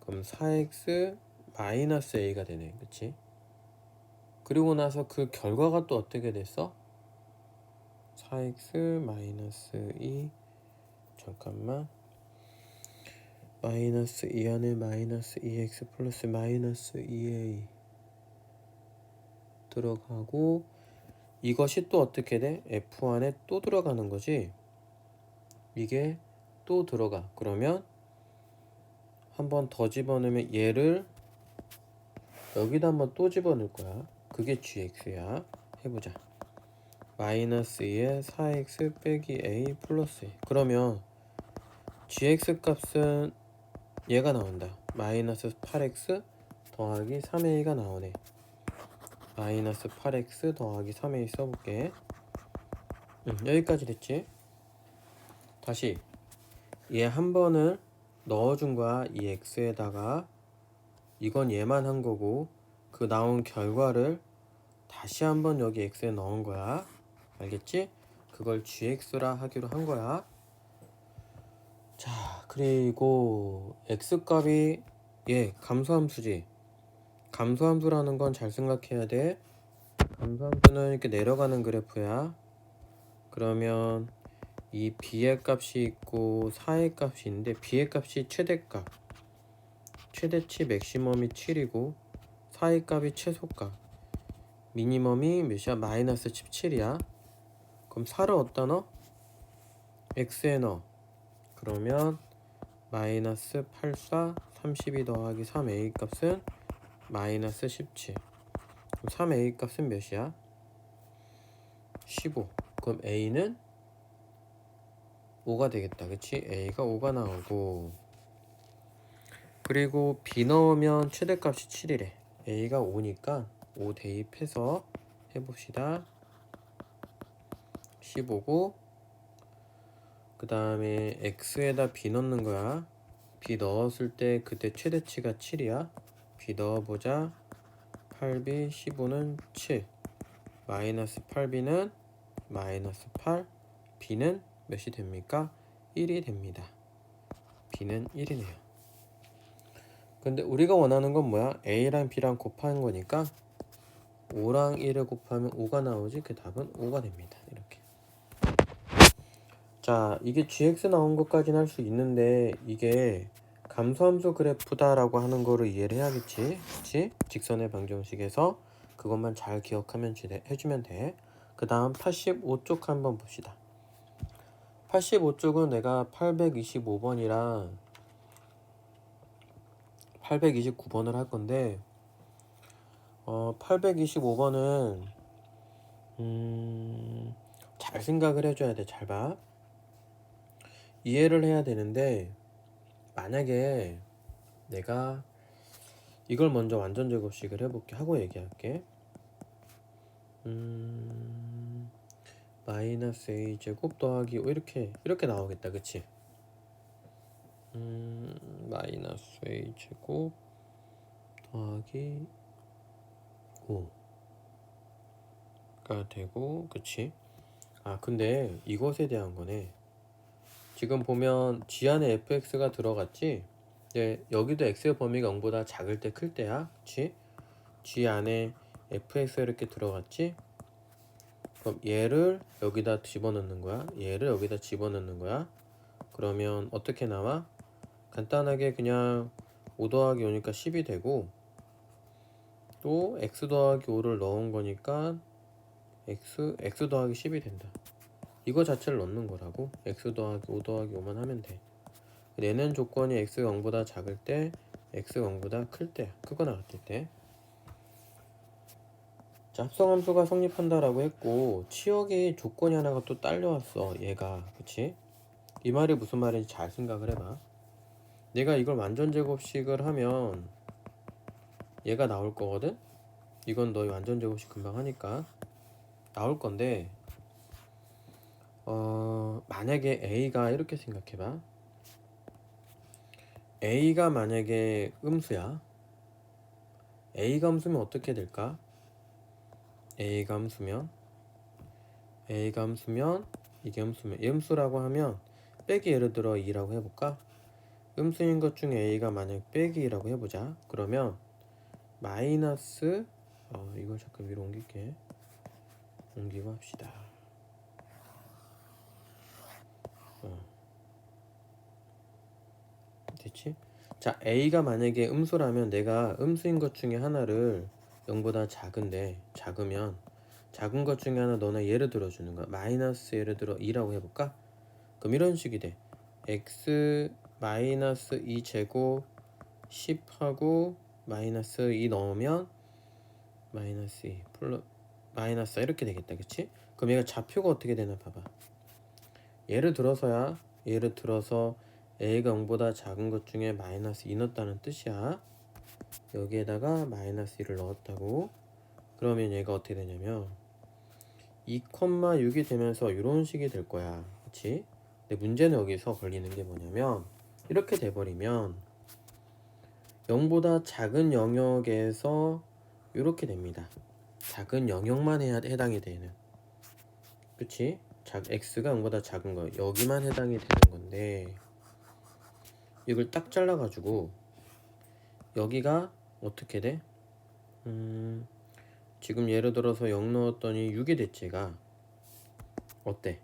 그럼 4x 마이너스 A가 되네. 그치? 그리고 나서 그 결과가 또 어떻게 됐어? 4x 마이너스 2 잠깐만 마이너스 2 안에 마이너스 2x 플러스 마이너스 2a 들어가고 이것이 또 어떻게 돼? F 안에 또 들어가는 거지? 이게 또 들어가. 그러면 한 번 더 집어넣으면 얘를 여기다 한번 또 집어넣을 거야. 그게 GX야. 해보자. 마이너스 2에 4x 빼기 a 플러스 a. 그러면 GX 값은 얘가 나온다. 마이너스 8x 더하기 3a가 나오네. 마이너스 8x 더하기 3a 써볼게. 여기까지 됐지? 다시 얘 한 번을 넣어준 거야. 이 x에다가 이건 얘만 한 거고 그 나온 결과를 다시 한번 여기 x에 넣은 거야. 알겠지? 그걸 gx라 하기로 한 거야. 자, 그리고 x값이 얘 감소함수지. 감소함수라는 건 잘 생각해야 돼. 감소함수는 이렇게 내려가는 그래프야. 그러면 이 b의 값이 있고 4의 값이 있는데 b의 값이 최대값, 최대치 맥시멈이 7이고 4의 값이 최소값, 미니멈이 몇이야? 마이너스 17이야. 그럼 4를 어디다 넣어? x에 넣어. 그러면 마이너스 84 32 더하기 3a 값은 마이너스 17. 그럼 3a 값은 몇이야? 15. 그럼 a는 5가 되겠다. 그치? a가 5가 나오고, 그리고 b 넣으면 최대값이 7이래. a가 5니까 5 대입해서 해봅시다. 15고, 그 다음에 x에다 b 넣는 거야. b 넣었을 때 그때 최대치가 7이야. b 넣어보자. 8b 15는 7. 마이너스 8b는 마이너스 8. b는 몇이 됩니까? 1이 됩니다. b는 1이네요. 근데 우리가 원하는 건 뭐야? a랑 b랑 곱하는 거니까 5랑 1을 곱하면 5가 나오지. 그 답은 5가 됩니다. 이렇게. 자, 이게 gx 나온 것까지는 할 수 있는데 이게 감소함수 그래프다라고 하는 거를 이해를 해야겠지. 그치? 직선의 방정식에서 그것만 잘 기억하면 해주면 돼. 그 다음 85쪽 한번 봅시다. 85쪽은 내가 825번이랑 829번을 할 건데 825번은 잘 생각을 해줘야 돼. 잘 봐. 이해를 해야 되는데 만약에 내가 이걸 먼저 완전 제곱식을 해볼게. 하고 얘기할게. 마이너스 a 제곱 더하기 5 이렇게 나오겠다. 그치? 마이너스 a 제곱 더하기 5가 되고, 그치? 아, 근데 이것에 대한 거네. 지금 보면 g 안에 fx가 들어갔지? 네, 여기도 x의 범위가 0보다 작을 때 클 때야. 그치? g 안에 fx가 이렇게 들어갔지? 그럼 얘를 여기다 집어넣는 거야. 얘를 여기다 집어넣는 거야. 그러면 어떻게 나와? 간단하게 그냥 5 더하기 5니까 10이 되고, 또 x 더하기 5를 넣은 거니까 x 더하기 10이 된다. 이거 자체를 넣는 거라고. x 더하기 5 더하기 5만 하면 돼. 내는 조건이 x가 0보다 작을 때, x가 0보다 클 때, 그거 나왔을 때. 자, 합성함수가 성립한다라고 했고, 치역이 조건이 하나가 또 딸려왔어. 얘가. 그치? 이 말이 무슨 말인지 잘 생각을 해봐. 내가 이걸 완전 제곱식을 하면 얘가 나올 거거든? 이건 너희 완전 제곱식 금방 하니까 나올 건데, 만약에 a가 이렇게 생각해봐. a가 만약에 음수야. a가 음수면 어떻게 될까? a가 음수면 이게 음수면, 얘 음수라고 하면 빼기, 예를 들어 2라고 해볼까? 음수인 것 중에 a가 만약 빼기 2라고 해보자. 그러면 마이너스, 이걸 잠깐 위로 옮기고 합시다. 됐지? 자, a가 만약에 음수라면 내가 음수인 것 중에 하나를 0보다 작으면 작은 것 중에 하나 너네 예를 들어 주는 거야. 마이너스 예를 들어 2라고 해볼까? 그럼 이런 식이 돼. x 마이너스 2 제곱 10하고 마이너스 2 넣으면 마이너스 2 플러스 마이너스 4 이렇게 되겠다. 그치? 그럼 얘가 좌표가 어떻게 되나 봐봐. 예를 들어서 a가 0보다 작은 것 중에 마이너스 2 넣었다는 뜻이야. 여기에다가 마이너스 1을 넣었다고. 그러면 얘가 어떻게 되냐면 2,6이 되면서 이런 식이 될 거야. 그치? 근데 문제는 여기서 걸리는 게 뭐냐면 이렇게 돼버리면 0보다 작은 영역에서 이렇게 됩니다. 작은 영역만 해당이 되는. 그치? x가 0보다 작은 거 여기만 해당이 되는 건데 이걸 딱 잘라가지고 여기가 어떻게 돼? 지금 예를 들어서 0 넣었더니 6이 됐지가 어때?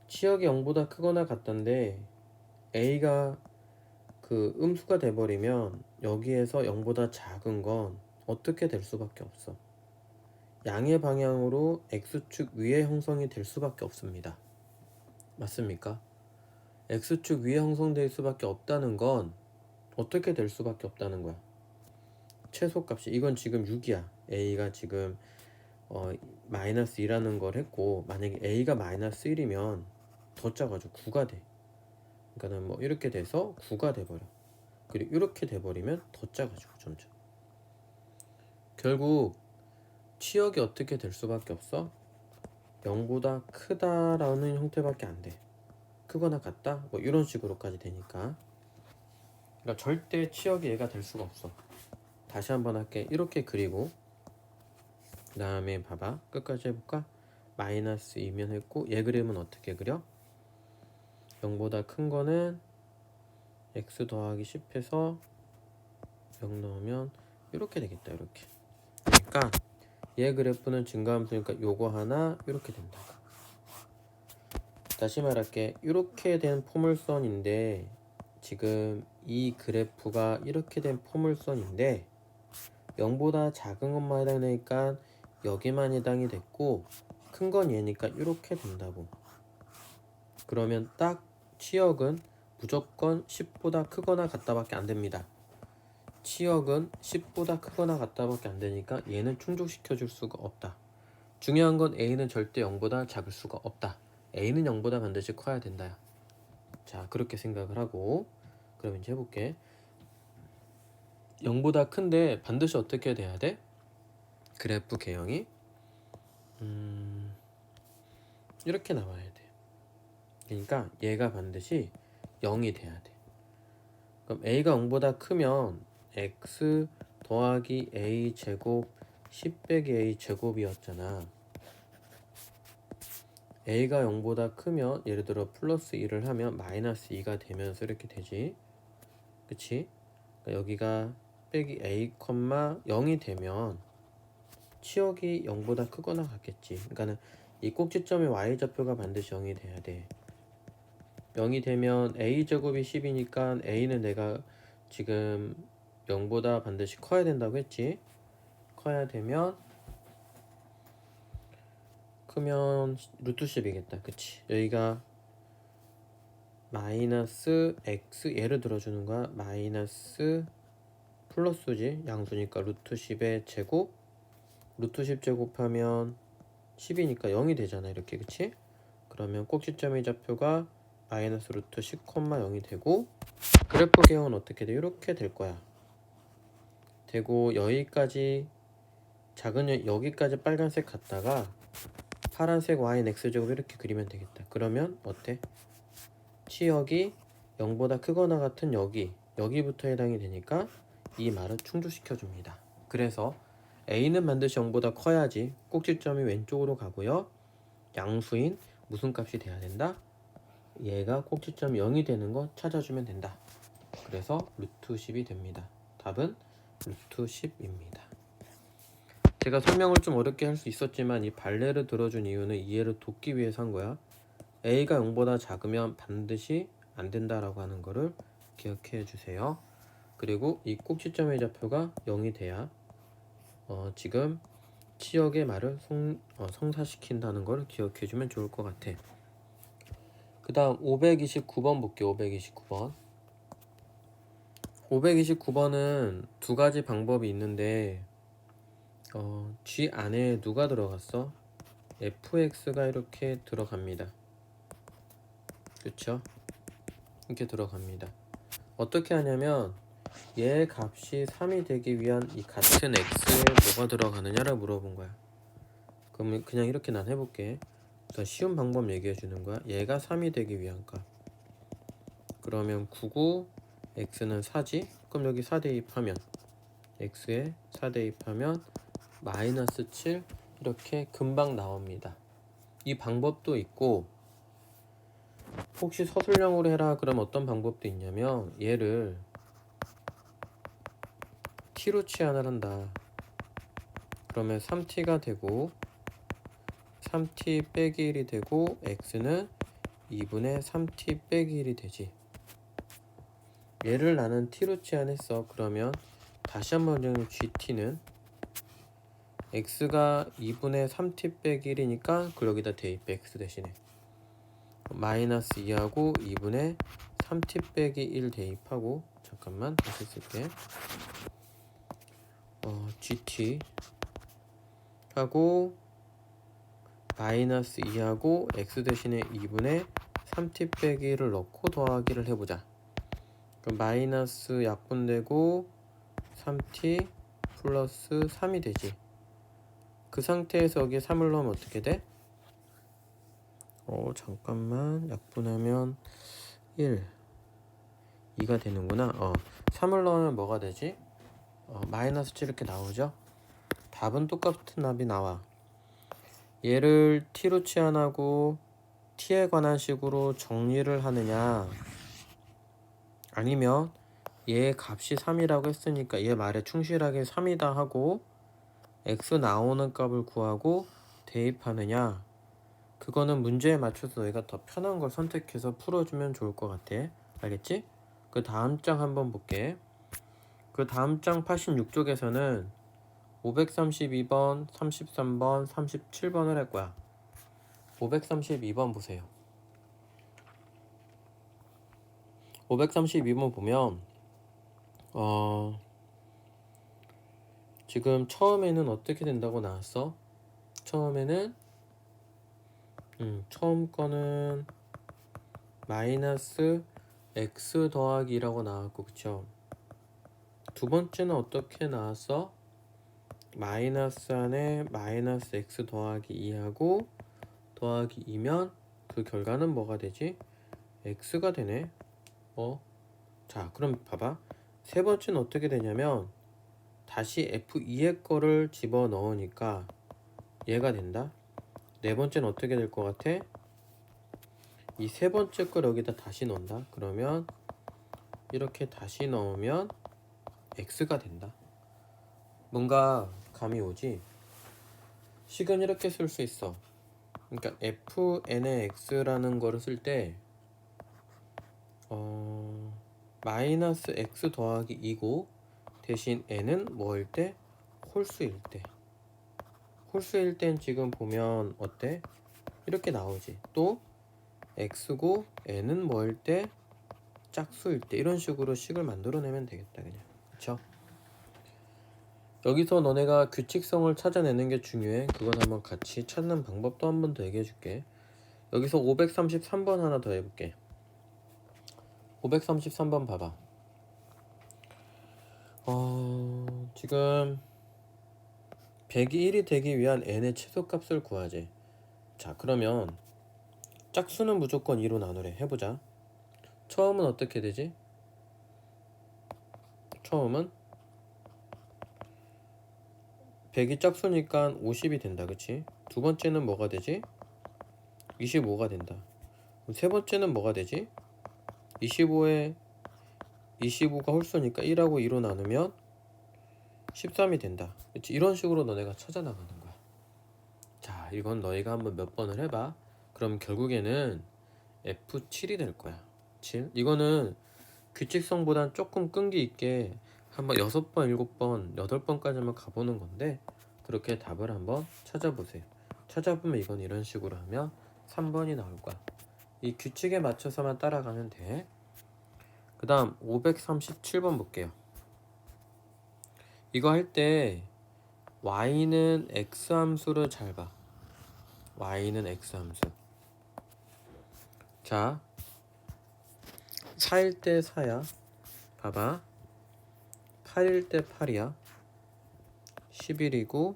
치역이 0보다 크거나 같던데 a가 그 음수가 돼버리면 여기에서 0보다 작은 건 어떻게 될 수밖에 없어. 양의 방향으로 x축 위에 형성이 될 수밖에 없습니다. 맞습니까? x축 위에 형성될 수밖에 없다는 건 어떻게 될 수밖에 없다는 거야. 최소값이 이건 지금 6이야. a가 지금 마이너스 2라는 걸 했고 만약에 a가 마이너스 1이면 더 작아져 9가 돼. 그러니까는 뭐 이렇게 돼서 9가 돼버려. 그리고 이렇게 돼버리면 더 작아지고 점점. 결국 치역이 어떻게 될 수밖에 없어? 0보다 크다라는 형태밖에 안 돼. 크거나 같다? 뭐 이런 식으로까지 되니까. 그러니까 절대 치역이 얘가 될 수가 없어. 다시 한번 할게. 이렇게 그리고 그 다음에 봐봐. 끝까지 해볼까? 마이너스 2면 했고 얘 그림은 어떻게 그려? 0보다 큰 거는 x 더하기 10해서 0 넣으면 이렇게 되겠다. 이렇게. 그러니까 얘 그래프는 증가함수니까 요거 하나 이렇게 된다. 다시 말할게. 이렇게 된 포물선인데 지금 이 그래프가 이렇게 된 포물선인데 0보다 작은 것만 해당되니까 여기만 해당이 됐고 큰 건 얘니까 이렇게 된다고. 그러면 딱 치역은 무조건 10보다 크거나 같다밖에 안 됩니다. 치역은 10보다 크거나 같다밖에 안 되니까 얘는 충족시켜 줄 수가 없다. 중요한 건 a는 절대 0보다 작을 수가 없다. a는 0보다 반드시 커야 된다. 자, 그렇게 생각을 하고 그럼 이제 해볼게. 0보다 큰데 반드시 어떻게 돼야 돼? 그래프 개형이 이렇게 나와야 돼. 그러니까 얘가 반드시 0이 돼야 돼. 그럼 a가 0보다 크면 x 더하기 a 제곱 10 빼기 a 제곱이었잖아. a가 0보다 크면 예를 들어 플러스 1을 하면 마이너스 2가 되면서 이렇게 되지. 그치? 그러니까 여기가 빼기 a, 0이 되면 치역이 0보다 크거나 같겠지. 그러니까는 이 꼭지점의 y좌표가 반드시 0이 돼야 돼. 0이 되면 a제곱이 10이니까 a는 내가 지금 0보다 반드시 커야 된다고 했지. 커야 되면 크면 루트 10이겠다. 그치? 여기가 마이너스 x 예를 들어주는 거야. 마이너스 플러스지. 양수니까 루트 10의 제곱 루트 10 제곱하면 10이니까 0이 되잖아. 이렇게. 그치? 그러면 꼭지점의 좌표가 마이너스 루트 10, 0이 되고 그래프 개형은 어떻게 돼? 이렇게 될 거야. 되고 여기까지 작은 여기까지 빨간색 갔다가 파란색 y는 x제곱 이렇게 그리면 되겠다. 그러면 어때? 치역이 0보다 크거나 같은 여기부터 해당이 되니까 이 말을 충족시켜 줍니다. 그래서 a는 반드시 0보다 커야지 꼭지점이 왼쪽으로 가고요. 양수인 무슨 값이 돼야 된다? 얘가 꼭지점이 0이 되는 거 찾아주면 된다. 그래서 루트 10이 됩니다. 답은 루트 10입니다. 제가 설명을 좀 어렵게 할 수 있었지만 이 발레를 들어준 이유는 이해를 돕기 위해서 한 거야. a가 0보다 작으면 반드시 안 된다라고 하는 거를 기억해 주세요. 그리고 이 꼭지점의 좌표가 0이 돼야 지금 치역의 말을 성사시킨다는 걸 기억해 주면 좋을 것 같아. 그 다음 529번 볼게요. 529번 529번은 두 가지 방법이 있는데 G 안에 누가 들어갔어? fx가 이렇게 들어갑니다. 그쵸? 이렇게 들어갑니다. 어떻게 하냐면 얘 값이 3이 되기 위한 이 같은 x에 뭐가 들어가느냐를 물어본 거야. 그러면 그냥 이렇게 난 해볼게. 그러니까 쉬운 방법 얘기해 주는 거야. 얘가 3이 되기 위한 값. 그러면 99 x는 4지? 그럼 여기 4 대입하면 x에 4 대입하면 마이너스 7 이렇게 금방 나옵니다. 이 방법도 있고 혹시 서술형으로 해라 그럼 어떤 방법도 있냐면 얘를 t로 치환을 한다. 그러면 3t가 되고 3t 빼기 1이 되고 x는 2분의 3t 빼기 1이 되지. 얘를 나는 t로 치환했어. 그러면 다시 한번 정리 gt는 x가 2분의 3t 빼기 1이니까 그걸 여기다 대입해. x 대신에 마이너스 2하고 2분의 3t 빼기 1 대입하고 잠깐만 다시 쓸게. gt 하고 마이너스 2하고 x 대신에 2분의 3t 빼기 1을 넣고 더하기를 해보자. 그럼 마이너스 약분되고 3t 플러스 3이 되지. 그 상태에서 여기에 3을 넣으면 어떻게 돼? 잠깐만 약분하면 1 2가 되는구나. 3을 넣으면 뭐가 되지? 마이너스 7 이렇게 나오죠. 답은 똑같은 답이 나와. 얘를 t로 치환하고 t에 관한 식으로 정리를 하느냐 아니면 얘 값이 3이라고 했으니까 얘 말에 충실하게 3이다 하고 x 나오는 값을 구하고 대입하느냐, 그거는 문제에 맞춰서 너희가 더 편한 걸 선택해서 풀어주면 좋을 것 같아. 알겠지? 그 다음 장 한번 볼게. 그 다음 장 86쪽에서는 532번, 33번, 37번을 할 거야. 532번 보세요. 532번 보면 지금 처음에는 어떻게 된다고 나왔어? 처음에는 처음 거는 마이너스 x 더하기 2라고 나왔고, 그쵸? 두 번째는 어떻게 나왔어? 마이너스 안에 마이너스 x 더하기 2하고 더하기 2면 그 결과는 뭐가 되지? x가 되네. 자, 그럼 봐봐. 세 번째는 어떻게 되냐면 다시 f2의 거를 집어 넣으니까 얘가 된다. 네 번째는 어떻게 될 것 같아? 이 세 번째 걸 여기다 다시 넣는다. 그러면 이렇게 다시 넣으면 x가 된다. 뭔가 감이 오지? 식은 이렇게 쓸 수 있어. 그러니까 fn의 x라는 거를 쓸 때 마이너스 x 더하기 2고 대신 n은 뭐일 때? 홀수일 때. 홀수일 땐 지금 보면 어때? 이렇게 나오지. 또 x고 n은 뭐일 때? 짝수일 때. 이런 식으로 식을 만들어내면 되겠다 그냥. 그쵸? 여기서 너네가 규칙성을 찾아내는 게 중요해. 그건 한번 같이 찾는 방법도 한 번 더 얘기해 줄게. 여기서 533번 하나 더 해볼게. 533번 봐봐. 지금 101이 되기 위한 n의 최소값을 구하지. 자, 그러면 짝수는 무조건 2로 나누래. 해보자. 처음은 어떻게 되지? 처음은 100이 짝수니까 50이 된다. 그치? 두 번째는 뭐가 되지? 25가 된다. 세 번째는 뭐가 되지? 25에 25가 홀수니까 1하고 2로 나누면 13이 된다. 그치? 이런 식으로 너네가 찾아나가는 거야. 자, 이건 너희가 한번 몇 번을 해봐. 그럼 결국에는 F7이 될 거야. 7. 이거는 규칙성보단 조금 끈기 있게 한번 6번, 7번, 8번까지만 가보는 건데 그렇게 답을 한번 찾아보세요. 찾아보면 이건 이런 식으로 하면 3번이 나올 거야. 이 규칙에 맞춰서만 따라가면 돼. 그 다음 537번 볼게요. 이거 할 때 y는 x함수를 잘 봐. y는 x함수. 자, 4일 때 4야. 봐봐. 8일 때 8이야. 11이고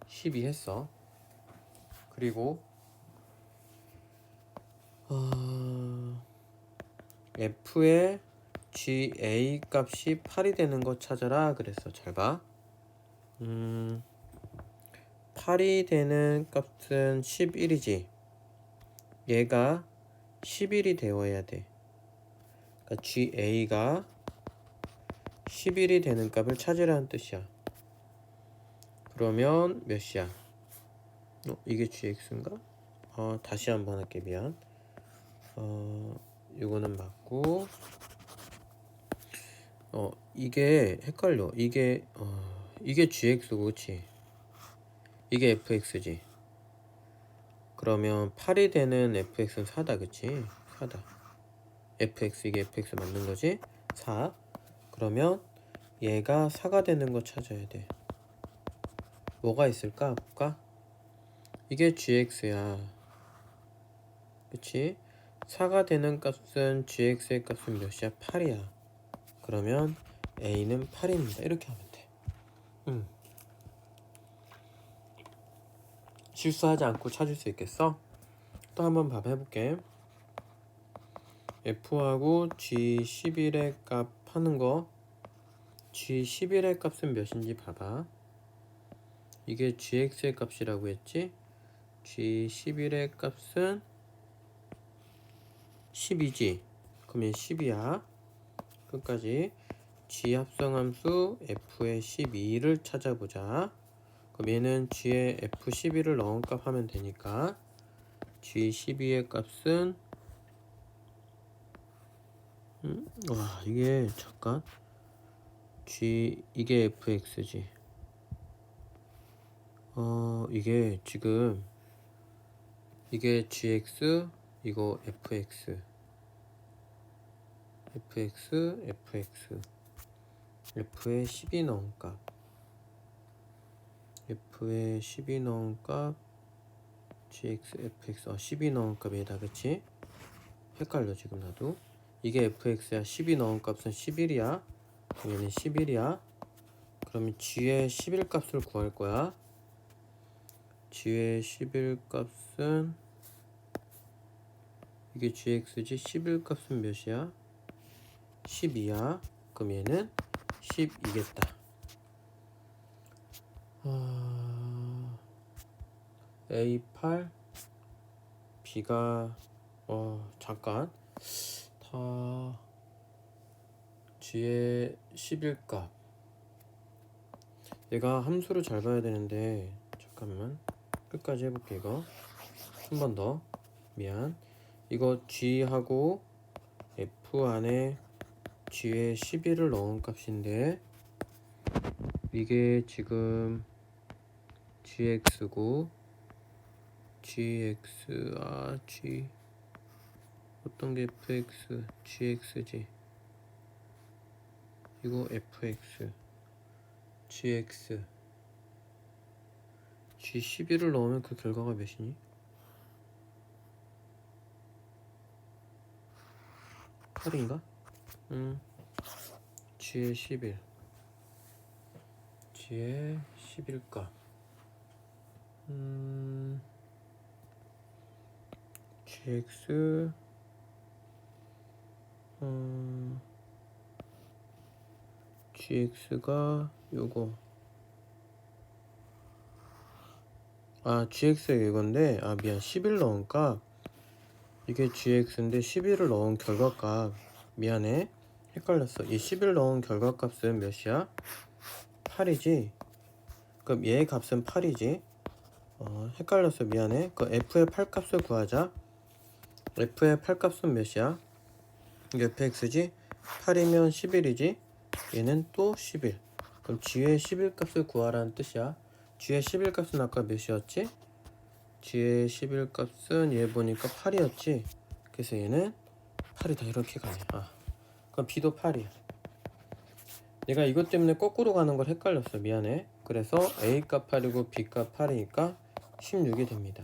12 했어. 그리고 F의 GA 값이 8이 되는 거 찾아라 그랬어. 잘 봐. 8이 되는 값은 11이지. 얘가 11이 되어야 돼. 그러니까 GA가 11이 되는 값을 찾으라는 뜻이야. 그러면 몇이야? 이게 GX인가? 다시 한번 할게. 미안. 이거는 맞고, 이게 헷갈려. 이게 GX고, 그치? 이게 FX지. 그러면 8이 되는 FX는 4다, 그치? 4다. FX, 이게 FX 맞는 거지? 4. 그러면 얘가 4가 되는 거 찾아야 돼. 뭐가 있을까? 볼까? 이게 GX야. 그치? 4가 되는 값은 GX의 값은 몇이야? 8이야. 그러면 A는 8입니다. 이렇게 하면 돼. 실수하지 않고 찾을 수 있겠어? 또 한번 봐봐 해볼게. F하고 G11의 값 하는 거, G11의 값은 몇인지 봐봐. 이게 GX의 값이라고 했지? G11의 값은 10이지? 그러면 10이야. 끝까지. G 합성함수 F의 12를 찾아보자. 그럼 얘는 G에 F12를 넣은 값 하면 되니까 G12의 값은 와, 이게 잠깐 이게 fx지. 이게 지금 이게 gx, 이거 fx, f의 12 넣은 값, f의 12 넣은 값, gx, fx, 12 넣은 값이다, 그치? 헷갈려 지금 나도. 이게 fx야. 12 넣은 값은 11이야. 얘는 11이야. 그러면 g의 11 값을 구할 거야. g의 11 값은 이게 gx지. 11 값은 몇이야? 12야. 그럼 얘는 10이겠다. A8 B가 잠깐 다 g의 11값, 얘가 함수를 잘 봐야 되는데 잠깐만 끝까지 해볼게. 이거 한 번 더. 미안. 이거 g하고 f 안에 g의 11을 넣은 값인데 이게 지금 gx고 g 어떤 게 fx, gx지. 이거 fx, gx, g11을 넣으면 그 결과가 몇이니? 8인가? g의 11, g의 11값 gx gx가 요거 gx가 이건데 미안 11 넣은 값, 이게 gx인데 11을 넣은 결과값. 미안해 헷갈렸어. 이 11 넣은 결과값은 몇이야? 8이지. 그럼 얘의 값은 8이지. 헷갈렸어. 미안해. 그 f의 8 값을 구하자. f의 8 값은 몇이야? 이게 fx지. 8이면 11이지. 얘는 또 11. 그럼 g의 11 값을 구하라는 뜻이야. g의 11 값은 아까 몇이었지? g의 11 값은 얘 보니까 8이었지. 그래서 얘는 8이다. 이렇게 가네. 그럼 b도 8이야. 내가 이것 때문에 거꾸로 가는 걸 헷갈렸어. 미안해. 그래서 a값 8이고 b값 8이니까 16이 됩니다.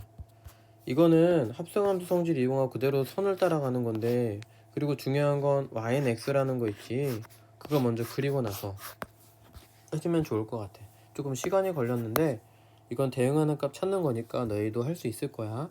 이거는 합성함수 성질 이용하고 그대로 선을 따라가는 건데 그리고 중요한 건 ynx라는 거 있지. 그거 먼저 그리고 나서 해주면 좋을 것 같아. 조금 시간이 걸렸는데 이건 대응하는 값 찾는 거니까 너희도 할 수 있을 거야.